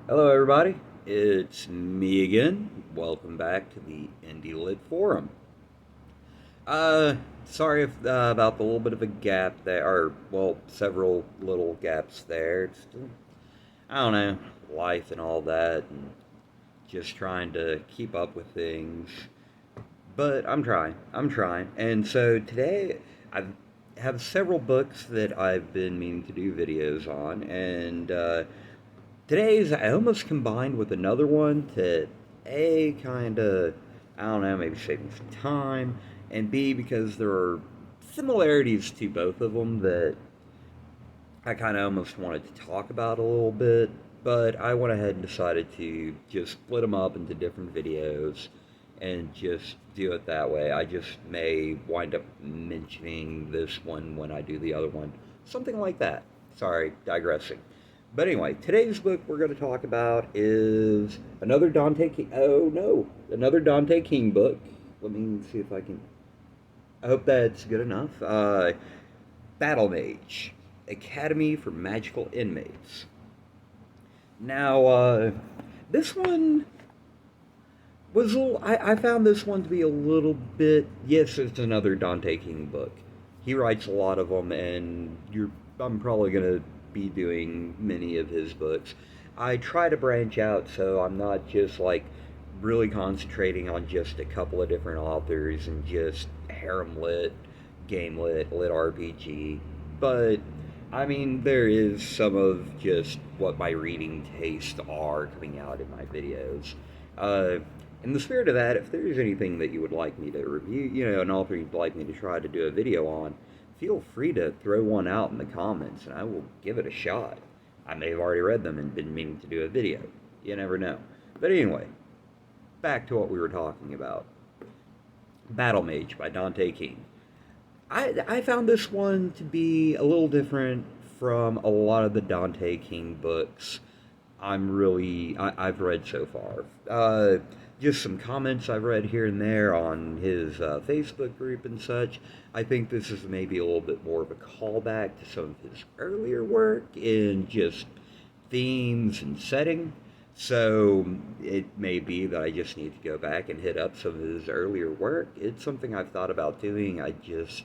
Hello, everybody. It's me again. Welcome back to the Indie Lit Forum. Uh, Sorry about the little bit of a gap there, or well, several little gaps there. It's still, I don't know, life and all that, and just trying to keep up with things. But I'm trying. I'm trying. And so today, I have several books that I've been meaning to do videos on, and today's I almost combined with another one to A, kind of, I don't know, maybe save me some time, and B, because there are similarities to both of them that I kind of almost wanted to talk about a little bit, but I went ahead and decided to just split them up into different videos and just do it that way. I just may wind up mentioning this one when I do the other one. Something like that. Sorry, digressing. But anyway, today's book we're going to talk about is another Dante King. Oh no, another Dante King book. Let me see if I can. I hope that's good enough. Battle Mage, Academy for Magical Inmates. Now, this one was a little, I found this one to be a little bit. Yes, it's another Dante King book. He writes a lot of them, and I'm probably gonna be doing many of his books. I try to branch out, so I'm not just like really concentrating on just a couple of different authors and just harem lit, game lit RPG. But I mean, there is some of just what my reading tastes are coming out in my videos. Uh, in the spirit of that, if there's anything that you would like me to review, an author you'd like me to try to do a video on, feel free to throw one out in the comments and I will give it a shot. I may have already read them and been meaning to do a video. You never know. But anyway, back to what we were talking about. Battle Mage by Dante King. I found this one to be a little different from a lot of the Dante King books I've read so far. Just some comments I've read here and there on his Facebook group and such. I think this is maybe a little bit more of a callback to some of his earlier work in just themes and setting. So it may be that I just need to go back and hit up some of his earlier work. It's something I've thought about doing. I just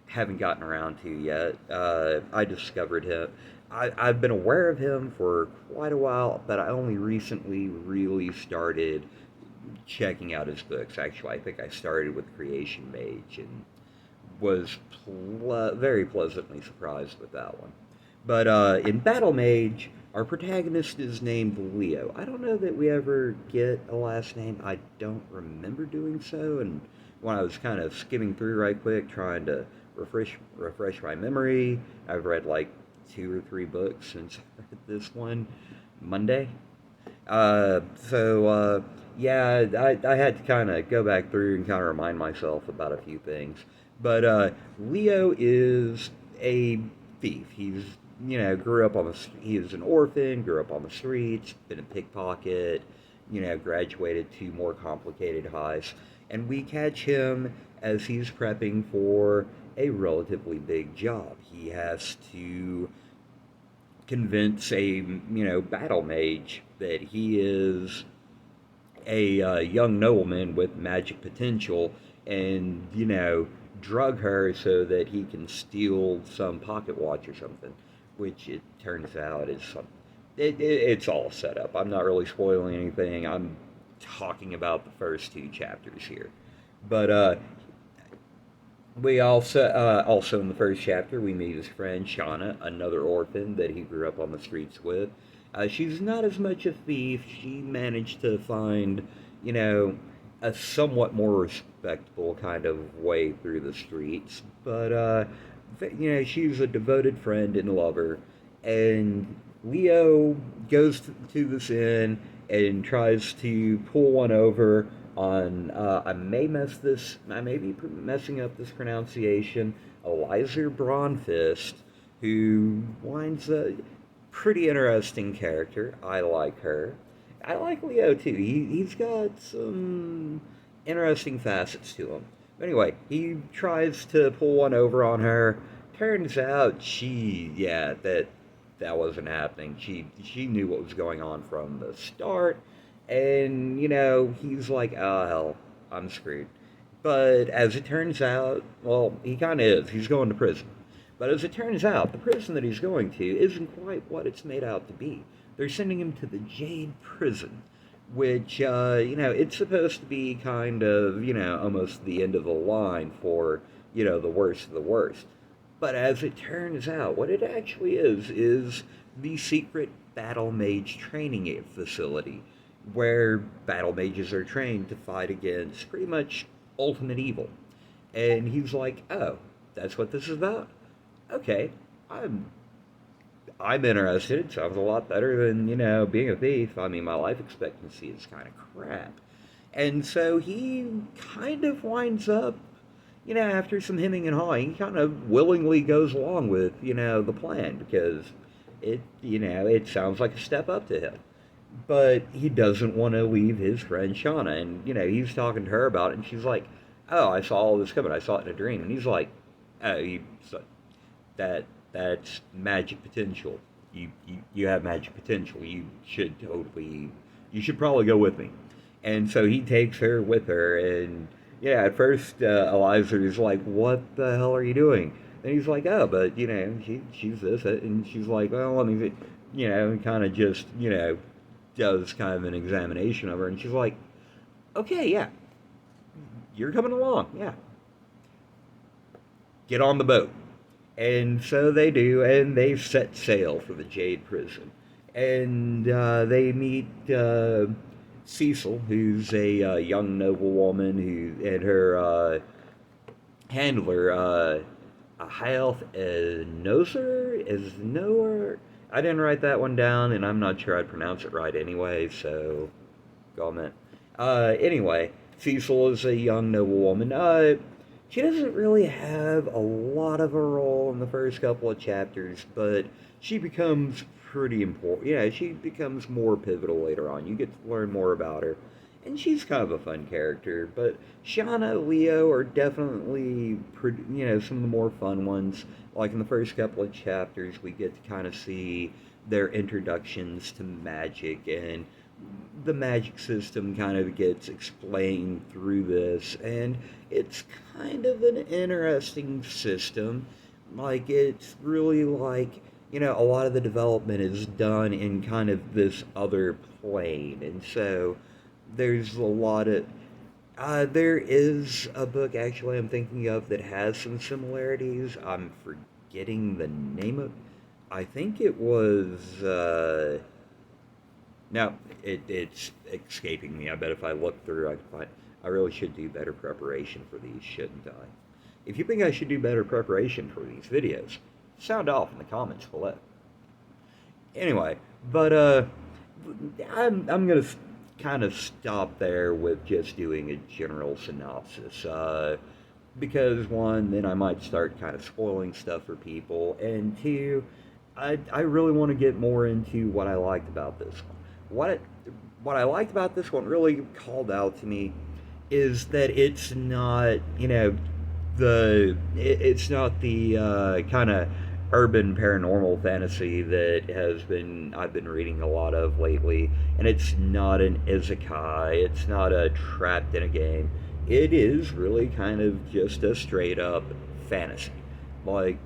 haven't gotten around to yet. I discovered him. I've been aware of him for quite a while, but I only recently really started checking out his books. Actually, I think I started with Creation Mage and was very pleasantly surprised with that one. But in Battle Mage, our protagonist is named Leo. I don't know that we ever get a last name. I don't remember doing so. And when I was kind of skimming through right quick, trying to refresh my memory, I've read like 2 or 3 books since I read this one Monday. Yeah, I had to kind of go back through and kind of remind myself about a few things. But Leo is a thief. Grew up on the, he was an orphan, grew up on the streets, been a pickpocket, graduated to more complicated heists. And we catch him as he's prepping for a relatively big job. He has to convince a battle mage that he is a young nobleman with magic potential and drug her so that he can steal some pocket watch or something, which it turns out is some it's all set up. I'm not really spoiling anything. I'm talking about the first 2 chapters here. But we also in the first chapter we meet his friend Shauna, another orphan that he grew up on the streets with. She's not as much a thief. She managed to find, you know, a somewhat more respectable kind of way through the streets. But she's a devoted friend and lover. And Leo goes to this inn and tries to pull one over on I may be messing up this pronunciation, Eliza Braunfist, who winds a pretty interesting character. I like her. I like Leo too. He's got some interesting facets to him. Anyway, he tries to pull one over on her. Turns out that that wasn't happening. She knew what was going on from the start, and he's like, oh hell, I'm screwed. But as it turns out, well, he kind of is. He's going to prison. But as it turns out, the prison that he's going to isn't quite what it's made out to be. They're sending him to the Jade Prison, which, it's supposed to be kind of, almost the end of the line for, the worst of the worst. But as it turns out, what it actually is the secret Battle Mage training facility, where battle mages are trained to fight against pretty much ultimate evil. And he's like, oh, that's what this is about? Okay, I'm I'm interested. It sounds a lot better than, being a thief. I mean, my life expectancy is kind of crap. And so he kind of winds up, after some hemming and hawing, he kind of willingly goes along with, the plan because it sounds like a step up to him. But he doesn't want to leave his friend Shauna. And, he's talking to her about it, and she's like, oh, I saw all this coming. I saw it in a dream. And he's like, oh, that that's magic potential. You have magic potential. You should probably go with me. And so he takes her with her, and yeah, at first Eliza is like, "What the hell are you doing?" And he's like, "Oh, but she's this," and she's like, "Well, let me," and kind of just does kind of an examination of her, and she's like, "Okay, yeah, you're coming along, yeah, get on the boat." And so they do, and they set sail for the Jade Prison. And they meet Cecil, who's a young noblewoman and her handler, Health Nozer. I didn't write that one down, and I'm not sure I'd pronounce it right anyway, so comment. Anyway, Cecil is a young noblewoman. She doesn't really have a lot of a role in the first couple of chapters, but she becomes pretty important. Yeah, she becomes more pivotal later on. You get to learn more about her, and she's kind of a fun character. But Shauna, Leo are definitely, some of the more fun ones. Like in the first couple of chapters, we get to kind of see their introductions to magic, and the magic system kind of gets explained through this, and it's kind of an interesting system. Like, it's really like, a lot of the development is done in kind of this other plane, and so there's a lot of. There is a book actually I'm thinking of that has some similarities. I'm forgetting the name of. I think it was. No, it's escaping me. I bet if I look through, I can find. I really should do better preparation for these, shouldn't I? If you think I should do better preparation for these videos, sound off in the comments below. Anyway, but I'm gonna kind of stop there with just doing a general synopsis. Because one, then I might start kind of spoiling stuff for people, and two, I really want to get more into what I liked about this one. What I liked about this one really called out to me is that it's not it's not the kind of urban paranormal fantasy that I've been reading a lot of lately, and it's not an isekai, it's not a trapped in a game. It is really kind of just a straight up fantasy. Like,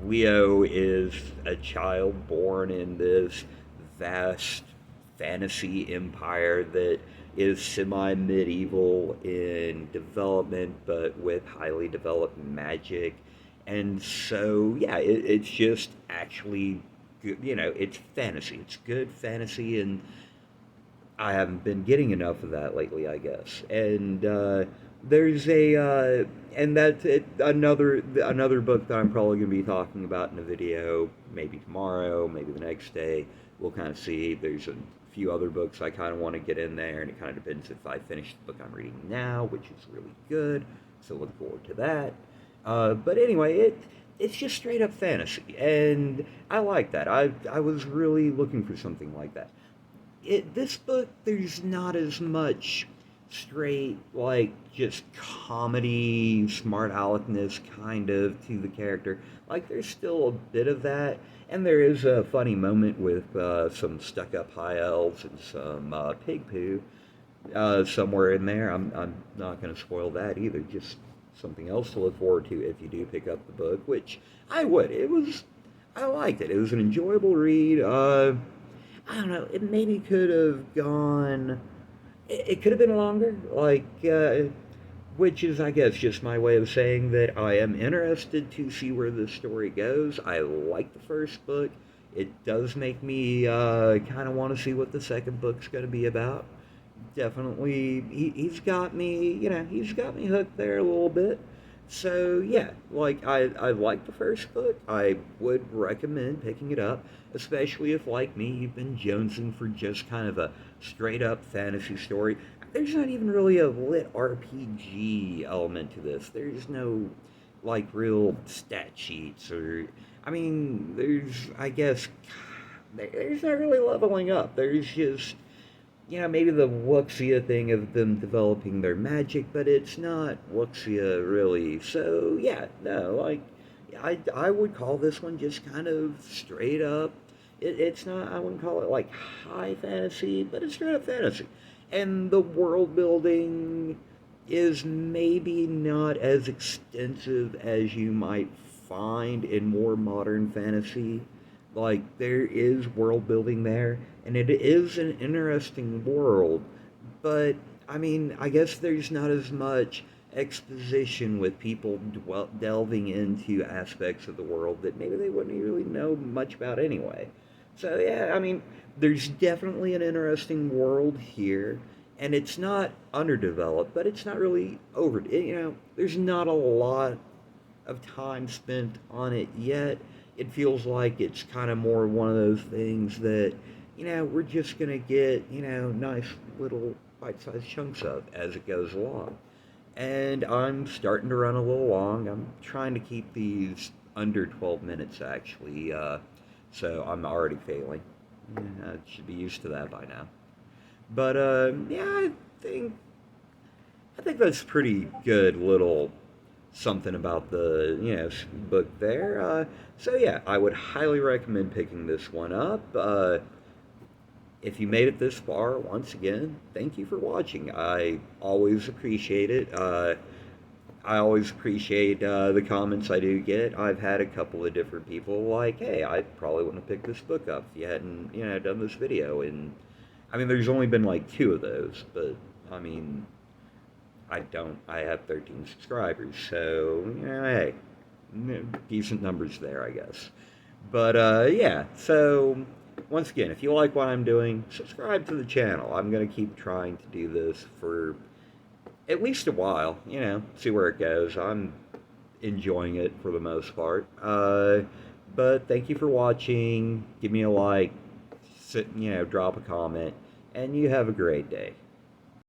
Leo is a child born in this vast fantasy empire that is semi medieval in development, but with highly developed magic. And so, yeah, it's just actually good. It's fantasy. It's good fantasy, and I haven't been getting enough of that lately, I guess. And there's and that's it. Another book that I'm probably going to be talking about in a video, maybe tomorrow, maybe the next day. We'll kind of see. There's a few other books I kind of want to get in there, and it kind of depends if I finish the book I'm reading now, which is really good. So look forward to that. But anyway, it's just straight up fantasy, and I like that. I was really looking for something like that. This book, there's not as much straight, like, just comedy, smart aleckness kind of to the character. Like, there's still a bit of that, And there is a funny moment with some stuck-up high elves and some pig poo somewhere in there. I'm not going to spoil that either. Just something else to look forward to if you do pick up the book, which I would. I liked it. It was an enjoyable read. I don't know. It maybe could have gone. It could have been longer. Which is, I guess, just my way of saying that I am interested to see where this story goes. I like the first book. It does make me kind of want to see what the second book's going to be about. Definitely, he's got me, he's got me hooked there a little bit. So, yeah, I like the first book. I would recommend picking it up, especially if, like me, you've been jonesing for just kind of a straight up fantasy story. There's not even really a lit RPG element to this. There's no like real stat sheets or I mean, I guess there's not really leveling up. There's just maybe the Wuxia thing of them developing their magic, but it's not Wuxia really. So yeah, no, I would call this one just kind of straight up. It's not. I wouldn't call it like high fantasy, but it's straight up fantasy, and the world building is maybe not as extensive as you might find in more modern fantasy. Like, there is world building there, and it is an interesting world, but I mean, I guess there's not as much exposition with people delving into aspects of the world that maybe they wouldn't really know much about anyway. So, yeah, I mean, there's definitely an interesting world here, and it's not underdeveloped, but it's not really there's not a lot of time spent on it yet. It feels like it's kind of more one of those things that, we're just going to get, nice little bite sized chunks of as it goes along. And I'm starting to run a little long. I'm trying to keep these under 12 minutes, actually, so I'm already failing. Yeah, I should be used to that by now. But, yeah, think I think that's pretty good little something about the book there. So yeah, I would highly recommend picking this one up. If you made it this far, once again, thank you for watching. I always appreciate it. I always appreciate the comments I do get. I've had a couple of different people like, "Hey, I probably wouldn't have picked this book up if you hadn't, done this video." And I mean, there's only been like two of those, but I mean, I have 13 subscribers, so, hey, decent numbers there, I guess. But, yeah, so, once again, if you like what I'm doing, subscribe to the channel. I'm going to keep trying to do this for at least a while, see where it goes. I'm enjoying it for the most part. But thank you for watching. Give me a like, drop a comment, and you have a great day.